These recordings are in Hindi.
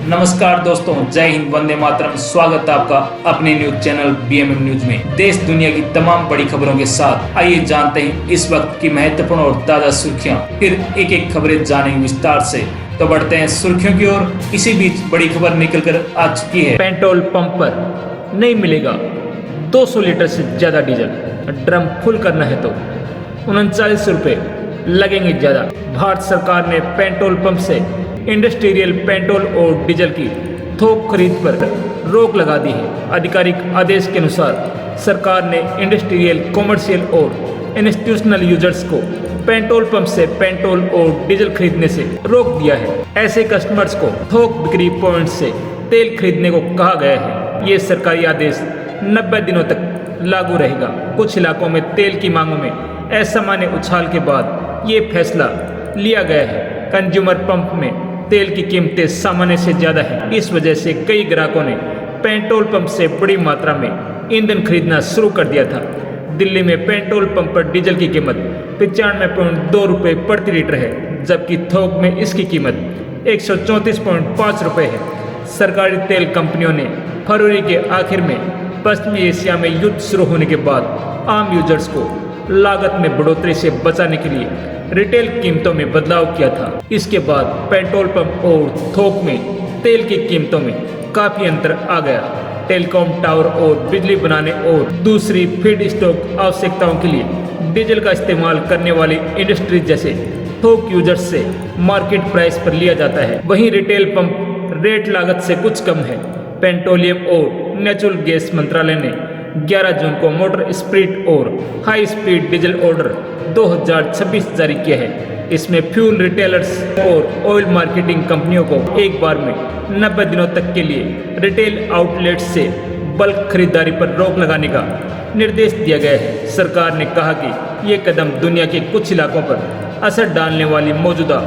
नमस्कार दोस्तों, जय हिंद, वंदे मातरम। स्वागत है आपका अपने न्यूज चैनल बीएमएम न्यूज में। देश दुनिया की तमाम बड़ी खबरों के साथ आइए जानते हैं इस वक्त की महत्वपूर्ण और ताजा सुर्खियां। फिर एक एक खबरें जानेंगे विस्तार से। तो बढ़ते हैं सुर्खियों की ओर। इसी बीच बड़ी खबर निकल कर आ चुकी है। पेट्रोल पंप पर नहीं मिलेगा 200 लीटर से ज्यादा डीजल। ड्रम फुल करना है तो 39 रुपए लगेंगे ज्यादा। भारत सरकार ने पेट्रोल पंप से इंडस्ट्रियल पेट्रोल और डीजल की थोक खरीद पर रोक लगा दी है। आधिकारिक आदेश के अनुसार सरकार ने इंडस्ट्रियल, कॉमर्शियल और इंस्टीट्यूशनल यूजर्स को पेट्रोल पंप से पेट्रोल और डीजल खरीदने से रोक दिया है। ऐसे कस्टमर्स को थोक बिक्री पॉइंट से तेल खरीदने को कहा गया है। ये सरकारी आदेश 90 दिनों तक लागू रहेगा। कुछ इलाकों में तेल की मांगों में असामान्य उछाल के बाद ये फैसला लिया गया है। कंज्यूमर पंप में तेल की कीमतें सामान्य से ज्यादा है। इस वजह से कई ग्राहकों ने पेट्रोल पंप से बड़ी मात्रा में ईंधन खरीदना शुरू कर दिया था। दिल्ली में पेट्रोल पंप पर डीजल की कीमत 95.2 रुपये प्रति लीटर है, जबकि थोक में इसकी कीमत 134.5 रुपये है। सरकारी तेल कंपनियों ने फरवरी के आखिर में पश्चिमी एशिया में युद्ध शुरू होने के बाद आम यूजर्स को लागत में बढ़ोतरी से बचाने के लिए रिटेल कीमतों में बदलाव किया था। इसके बाद पेट्रोल पंप और थोक में तेल की कीमतों में काफी अंतर आ गया। टेलीकॉम टावर और बिजली बनाने और दूसरी फीड स्टॉक आवश्यकताओं के लिए डीजल का इस्तेमाल करने वाली इंडस्ट्री जैसे थोक यूजर्स से मार्केट प्राइस पर लिया जाता है। वहीं रिटेल पंप रेट लागत से कुछ कम है। पेट्रोलियम और नेचुरल गैस मंत्रालय ने 11 जून को मोटर स्प्लिट और हाई स्पीड डीजल ऑर्डर 2026 जारी किया है। इसमें फ्यूल रिटेलर्स और ऑयल मार्केटिंग कंपनियों को एक बार में 90 दिनों तक के लिए रिटेल आउटलेट्स से बल्क खरीदारी पर रोक लगाने का निर्देश दिया गया है। सरकार ने कहा कि ये कदम दुनिया के कुछ इलाकों पर असर डालने वाली मौजूदा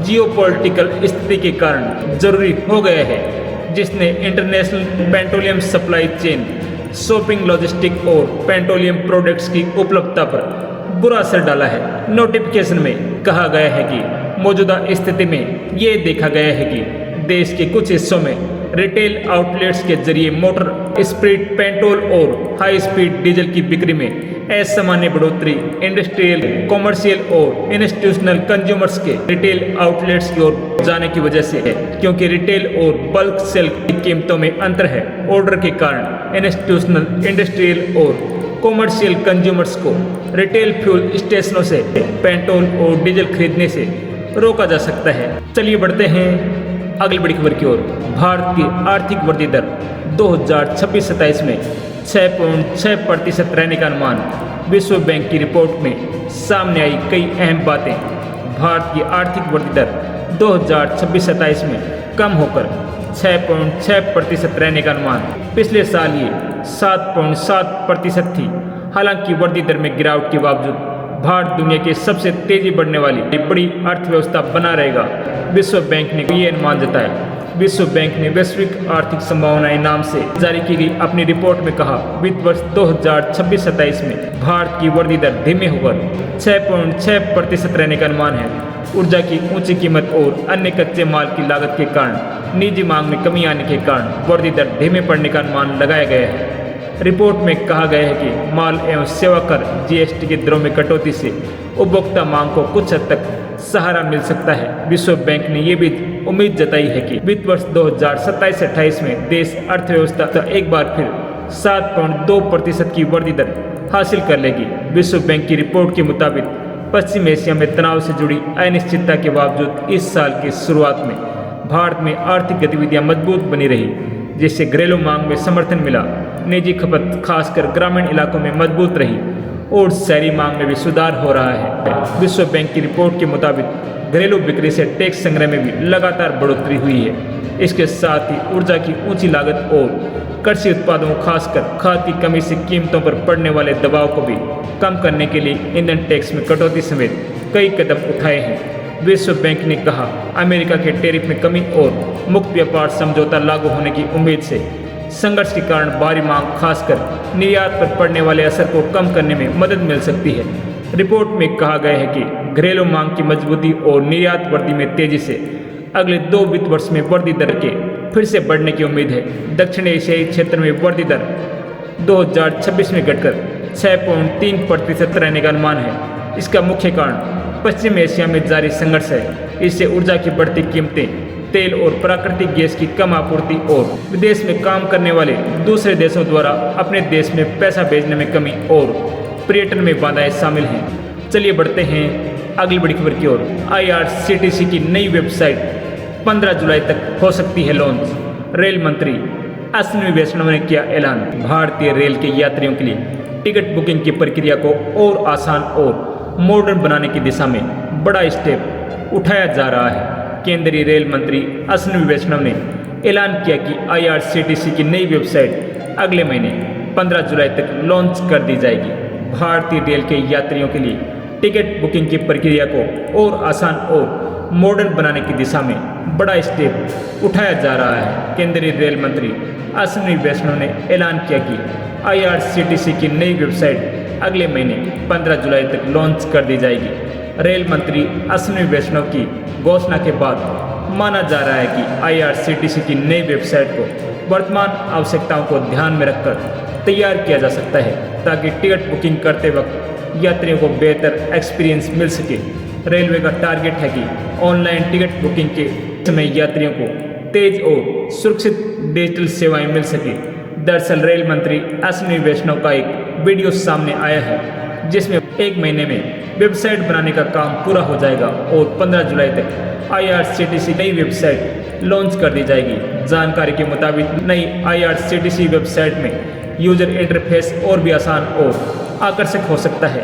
जियोपॉलिटिकल स्थिति के कारण जरूरी हो गया है, जिसने international petroleum supply chain, shopping, logistic और पेट्रोलियम प्रोडक्ट्स की उपलब्धता पर बुरा असर डाला है। नोटिफिकेशन में कहा गया है कि मौजूदा स्थिति में ये देखा गया है कि देश के कुछ हिस्सों में रिटेल आउटलेट्स के जरिए मोटर स्प्लिट पेट्रोल और हाई स्पीड डीजल की बिक्री में असामान्य बढ़ोतरी इंडस्ट्रियल, कॉमर्शियल और इंस्टीट्यूशनल कंज्यूमर्स के रिटेल आउटलेट्स की ओर जाने की वजह से है, क्योंकि रिटेल और बल्क सेल की कीमतों में अंतर है। ऑर्डर के कारण इंस्टीट्यूशनल, इंडस्ट्रियल और कॉमर्शियल कंज्यूमर्स को रिटेल फ्यूल स्टेशनों से पेट्रोल और डीजल खरीदने से रोका जा सकता है। चलिए बढ़ते हैं अगली बड़ी खबर की ओर। भारत की आर्थिक वृद्धि दर 2026-27 में 6.6% रहने का अनुमान। विश्व बैंक की रिपोर्ट में सामने आई कई अहम बातें। भारत की आर्थिक वृद्धि दर 2026-27 में कम होकर 6.6% रहने का अनुमान। पिछले साल ये 7.7% थी। हालांकि वृद्धि दर में गिरावट के बावजूद भारत दुनिया की सबसे तेजी बढ़ने वाली बड़ी अर्थव्यवस्था बना रहेगा। विश्व बैंक ने ये अनुमान जताया। विश्व बैंक ने वैश्विक आर्थिक संभावनाएं नाम से जारी की गई अपनी रिपोर्ट में कहा, वित्त वर्ष 2026-27 में भारत की वृद्धि दर धीमे होकर 6.6% रहने का अनुमान है। ऊर्जा की ऊंची कीमत और अन्य कच्चे माल की लागत के कारण निजी मांग में कमी आने के कारण वृद्धि दर धीमे पड़ने का अनुमान लगाया गया है। रिपोर्ट में कहा गया है कि माल एवं सेवा कर जीएसटी की दरों में कटौती से उपभोक्ता मांग को कुछ हद तक सहारा मिल सकता है। विश्व बैंक ने यह भी उम्मीद जताई है कि वित्त वर्ष 2027-28 में देश अर्थव्यवस्था एक बार फिर 7.2% की वृद्धि दर हासिल कर लेगी। विश्व बैंक की रिपोर्ट के मुताबिक पश्चिम एशिया में तनाव से जुड़ी अनिश्चितता के बावजूद इस साल की शुरुआत में भारत में आर्थिक गतिविधियां मजबूत बनी रही, जिससे घरेलू मांग में समर्थन मिला। निजी खपत खासकर ग्रामीण इलाकों में मजबूत रही और शहरी मांग में भी सुधार हो रहा है। विश्व बैंक की रिपोर्ट के मुताबिक घरेलू बिक्री से टैक्स संग्रह में भी लगातार बढ़ोतरी हुई है। इसके साथ ही ऊर्जा की ऊंची लागत और कृषि उत्पादों, खासकर खाद की कमी से कीमतों पर पड़ने वाले दबाव को भी कम करने के लिए ईंधन टैक्स में कटौती समेत कई कदम उठाए हैं। विश्व बैंक ने कहा, अमेरिका के टैरिफ में कमी और मुक्त व्यापार समझौता लागू होने की उम्मीद से संघर्ष के कारण भारी मांग, खासकर निर्यात पर पड़ने वाले असर को कम करने में मदद मिल सकती है। रिपोर्ट में कहा गया है कि घरेलू मांग की मजबूती और निर्यात वृद्धि में तेजी से अगले 2 वित्त वर्ष में वृद्धि दर के फिर से बढ़ने की उम्मीद है। दक्षिण एशियाई क्षेत्र में वृद्धि दर 2026 में घटकर 6.3% रहने का अनुमान है। इसका मुख्य कारण पश्चिम एशिया में जारी संघर्ष है। इससे ऊर्जा की बढ़ती कीमतें, तेल और प्राकृतिक गैस की कम आपूर्ति और विदेश में काम करने वाले दूसरे देशों द्वारा अपने देश में पैसा भेजने में कमी और पर्यटन में बाधाएं शामिल हैं। चलिए बढ़ते हैं अगली बड़ी खबर की ओर। IRCTC की नई वेबसाइट 15 जुलाई तक हो सकती है लॉन्च। रेल मंत्री अश्विनी वैष्णव ने किया ऐलान। भारतीय रेल के यात्रियों के लिए टिकट बुकिंग की प्रक्रिया को और आसान और मॉडर्न बनाने की दिशा में बड़ा स्टेप उठाया जा रहा है। केंद्रीय रेल मंत्री अश्विनी वैष्णव ने ऐलान किया कि IRCTC की नई वेबसाइट अगले महीने 15 जुलाई तक लॉन्च कर दी जाएगी। भारतीय रेल के यात्रियों के लिए टिकट बुकिंग की प्रक्रिया को और आसान और मॉडर्न बनाने की दिशा में बड़ा स्टेप उठाया जा रहा है। केंद्रीय रेल मंत्री अश्विनी वैष्णव ने ऐलान किया कि IRCTC की नई वेबसाइट अगले महीने 15 जुलाई तक लॉन्च कर दी जाएगी। रेल मंत्री अश्विनी वैष्णव की घोषणा के बाद माना जा रहा है कि IRCTC की नई वेबसाइट को वर्तमान आवश्यकताओं को ध्यान में रखकर तैयार किया जा सकता है, ताकि टिकट बुकिंग करते वक्त यात्रियों को बेहतर एक्सपीरियंस मिल सके। रेलवे का टारगेट है कि ऑनलाइन टिकट बुकिंग के समय यात्रियों को तेज और सुरक्षित डिजिटल सेवाएं मिल सके। दरअसल रेल मंत्री अश्विनी वैष्णव का एक वीडियो सामने आया है, जिसमें एक महीने में वेबसाइट बनाने का काम पूरा हो जाएगा और 15 जुलाई तक IRCTC नई वेबसाइट लॉन्च कर दी जाएगी। जानकारी के मुताबिक नई IRCTC वेबसाइट में यूजर इंटरफेस और भी आसान और आकर्षक हो सकता है।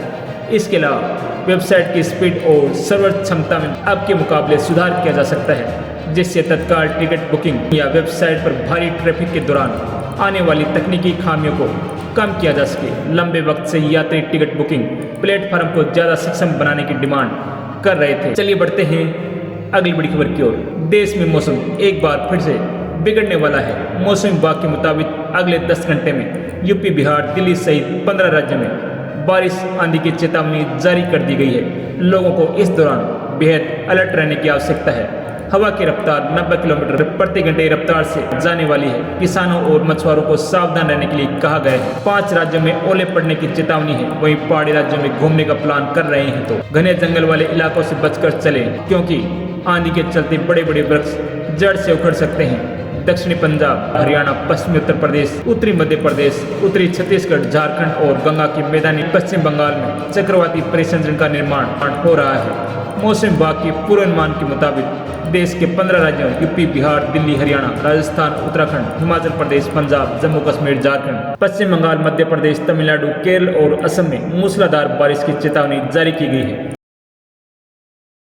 इसके अलावा वेबसाइट की स्पीड और सर्वर क्षमता में अब के मुकाबले सुधार किया जा सकता है, जिससे तत्काल टिकट बुकिंग या वेबसाइट पर भारी ट्रैफिक के दौरान आने वाली तकनीकी खामियों को कम किया जा सके। लंबे वक्त से यात्री टिकट बुकिंग प्लेटफॉर्म को ज़्यादा सक्षम बनाने की डिमांड कर रहे थे। चलिए बढ़ते हैं अगली बड़ी खबर की ओर। देश में मौसम एक बार फिर से बिगड़ने वाला है। मौसम विभाग के मुताबिक अगले 10 घंटे में यूपी, बिहार, दिल्ली सहित 15 राज्यों में बारिश आंधी की चेतावनी जारी कर दी गई है। लोगों को इस दौरान बेहद अलर्ट रहने की आवश्यकता है। हवा की रफ्तार 90 किलोमीटर प्रति घंटे रफ्तार से जाने वाली है। किसानों और मछुआरों को सावधान रहने के लिए कहा गया है। 5 राज्यों में ओले पड़ने की चेतावनी है। वहीं पहाड़ी राज्यों में घूमने का प्लान कर रहे हैं तो घने जंगल वाले इलाकों से बचकर चलें, क्योंकि आंधी के चलते बड़े बड़े वृक्ष जड़ से उखड़ सकते हैं। दक्षिणी पंजाब, हरियाणा, पश्चिमी उत्तर प्रदेश, उत्तरी मध्य प्रदेश, उत्तरी छत्तीसगढ़, झारखंड और गंगा की मैदानी पश्चिम बंगाल में चक्रवाती परिसंचरण का निर्माण हो रहा है। मौसम विभाग के पूर्वानुमान के मुताबिक देश के 15 राज्यों यूपी, बिहार, दिल्ली, हरियाणा, राजस्थान, उत्तराखंड, हिमाचल प्रदेश, पंजाब, जम्मू कश्मीर, झारखंड, पश्चिम बंगाल, मध्य प्रदेश, तमिलनाडु, केरल और असम में मूसलाधार बारिश की चेतावनी जारी की गई है।